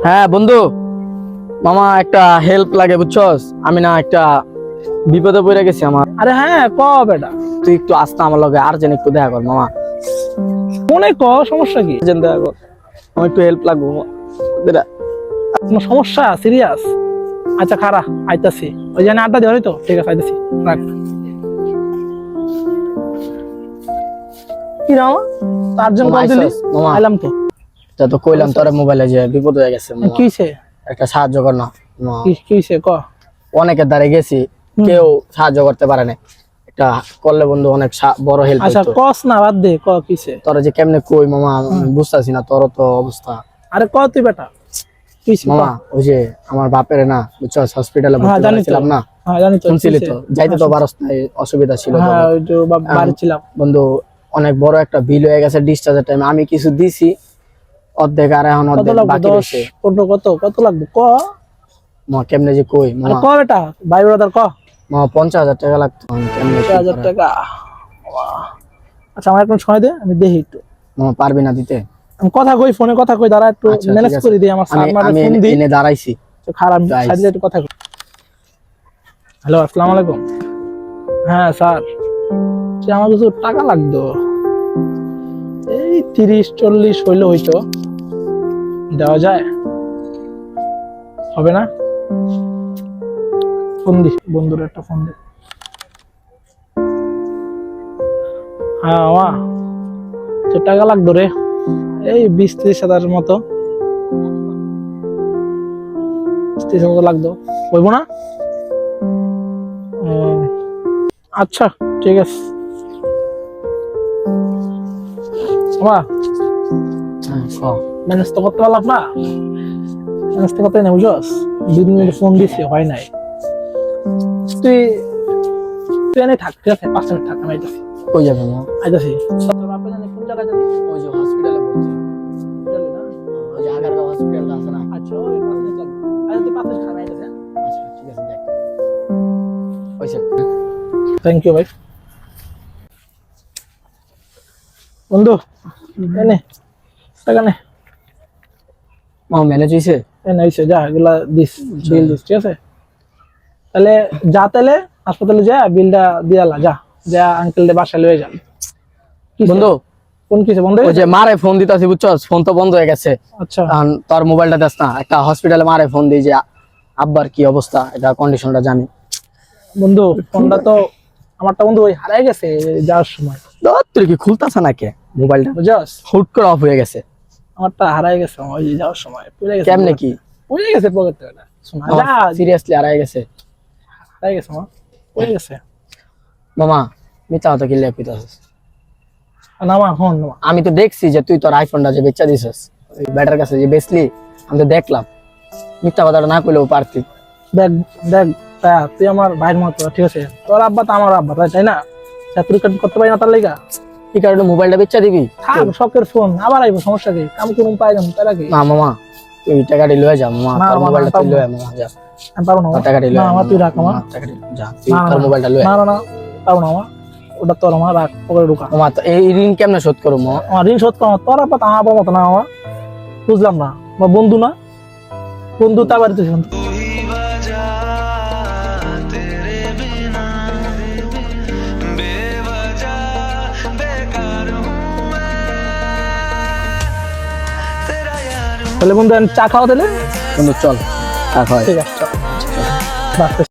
হ্যাঁ বন্ধু, মামা একটা হেল্প লাগে বুঝছস। আমি না একটা বিপদে পড়ে গেছি আমার। আরে হ্যাঁ ক বেটা, তুই একটু আসতে আমার লগে আর্জেন্ট একটু দেখা কর মামা। মনে ক সমস্যা কি? আর্জেন্ট দেখা কর, আমার একটু হেল্প লাগবে মামা। কোনো সমস্যা সিরিয়াস? আচ্ছা খারা আইতাছি, ওই জানি আড্ডা দেওয়ারই তো, ঠিক আছে আইতাছি, রাখ। কি রামা চারজন মামা কল দিলি? আইসস? মামা আইলাম তো। তা তো কইলাম তোর মোবাইলে যে বিপদ হয়ে গেছে মামা। কিছে? একটা সাহায্য কর না মামা। কিছে ক। অনেকের দ্বারে গেছি, কেউ সাহায্য করতে পারে না। একটা করলে বন্ধু অনেক বড় হেল্প আচ্ছা হইতো। কস না, বাদ দে, ক কিছে? তোর যে কেমনে কই মামা, বুঝতাছি না তোর তো অবস্থা। আরে ক তুই বেটা, কিছে মামা ওই যে আমার বাপের না বুঝছস হসপিটালে ভর্তি জানি তো। করেছিলাম না, হ্যাঁ জানি তো। শুনছিলি কিছে? তো, যাইতে তো পারস না, এই অসুবিধা ছিল তো। হ্যাঁ ওই তো বাড়ি ছিলাম। বন্ধু অনেক বড় একটা বিল হয়ে গেছে ডিসচার্জের টাইম। আমি কিছু দিছি অর্ধেক, আর এখন কত অর্ধেক লাগবে? বাকি 10 রয়েছে। 15 কত কত লাগবে ক। মা কেমনে যে কই আরে মামা, ক বেটা, ভাই ব্রাদার ক। মা 50,000 টাকা লাগতো। আমি কেমনে কি 5000 করার? টাকা। আচ্ছা আমার একটু সময় দে, আমি দেখি একটু। মামা পারবি না দিতে? আমি কথা কই, ফোনে কথা কই, দাঁড়া একটু আচ্ছা, ম্যানেজ ঠিক আছে। করে দিই। আমার স্যার মারে আমি ফোন দিই, এনে দাঁড়াইছি। খারাপ Guys. সাইডে একটু কথা কই। হ্যালো আসসালামু আলাইকুম। হ্যাঁ স্যার, যে আমার কিছু টাকা লাগতো, এই 30-40 হইলে হইতো, দেওয়া যায়? হবে না? ফোন দি, বন্ধুর একটা ফোন দি। হ্যাঁ মা, তো টাকা লাগতো রে, এই 20-30 হাজারের মতো। 30 হাজার লাগতো, হইব না? আচ্ছা ঠিক আছে মা, হ্যাঁ, ক। ম্যানেজ তো করতে পারলাম না, ম্যানেজ তো করতে না বুঝছস। 2 দিন ফোন দিছি, হয় নাই। তুই তুই এনে থাক, ঠিক আছে? 5 মিনিট থাক, আমি আইতাছি। কই যাবে মামা? আইতাছি। তোর বাবা জানে কোন জায়গায় জানি? ওই যে হসপিটালে ভর্তি। জানি না। ওই যে আগারগাঁও হসপিটালটা আছে না? আচ্ছা ওই 5 মিনিট লাগবে। আচ্ছা তুই 5 মিনিট খাবে, আইতাছি। আচ্ছা ঠিক আছে, দেখ হইছে। থ্যাংক ইউ ভাই। বন্ধু এনে টাকা নে, মামা ম্যানেজ হইছে? এনে হইছে, যা এগুলা দিস, বিল দিস, ঠিক আছে? তাহলে যা, তাহলে হাসপাতালে যা বিলটা দিয়ালা, যা যা আঙ্কেল দে বাসায় লয়ে যান। বন্ধু কোন কিসে বন্ধ ওই হয়ে যে গেছে? মারে ফোন দিতাছি বুঝছস, ফোন তো বন্ধ হয়ে গেছে। আচ্ছা কারণ তোর মোবাইলটা দেস না, একটা হসপিটালে মারে ফোন দিই যে আব্বার কি অবস্থা, এটা কন্ডিশনটা জানি। বন্ধু, ফোনটা তো আমারটা বন্ধু ওই হারাই গেছে যাওয়ার সময়, তোর কি খুলতাছে নাকি মোবাইলটা? বুঝছস? হুট করে অফ হয়ে গেছে। আমারটা হারাই গেছে ওই যাওয়ার সময়, পড়ে গেছে। কেমনে কি? পড়ে গেছে পকেট থেকে, শোনা যা, সিরিয়াসলি হারাই গেছে? হারাই গেছে মা, পড়ে গেছে। মামা মিথ্যা কথা কি লেখ কইতাছিস? না মা, ফোন না মা। আমি তো দেখছি যে তুই তোর আইফোনটা যে বেচা দিছিস ওই ব্যাটার কাছে যে বেচলি, আমি তো দেখলাম। মিথ্যা কথাটা না কইলেও পারতি। দেখ দেখ তা তুই আমার ভাইয়ের মতো, ঠিক আছে? তোর আব্বা তো আমার আব্বা, তাই না? চাকরি করতে পারি না তার লেগা? এই কারণে মোবাইলটা বেচা দিবি? থাক, শখের ফোন আবার আইবো, সমস্যা কি? আমি কোনো পাই যাবো তার আগে। না মামা, তুই টাকাটি লয়ে যা মামা, না, তোর মামা, মোবাইলটা তুই পারবো লয়ে না। মামা, যা আমি পারবো না মা। তোর টাকাটি না লয়ে আমার তুই রাখ আমার। টাকাটি যা, তুই না, তোর না, মোবাইলটা লয়ে না না না, পারবো না আমার, ওটা তোর আমার, রাখ পকেটে ঢুকা। মামা। তো এই ঋণ কেমনে শোধ করবো মামা? আমার ঋণ শোধ করা তোর আব্বা তো আমার আব্বার মতো না আমার, বুঝলাম না। আমার বন্ধু না, বন্ধু তা বাড়িতে শুন। তাহলে বন্ধু আমি চা খাওয়া, তাহলে বন্ধু চল, টাকা হয়। ঠিক আছে চল, রাখতেছি।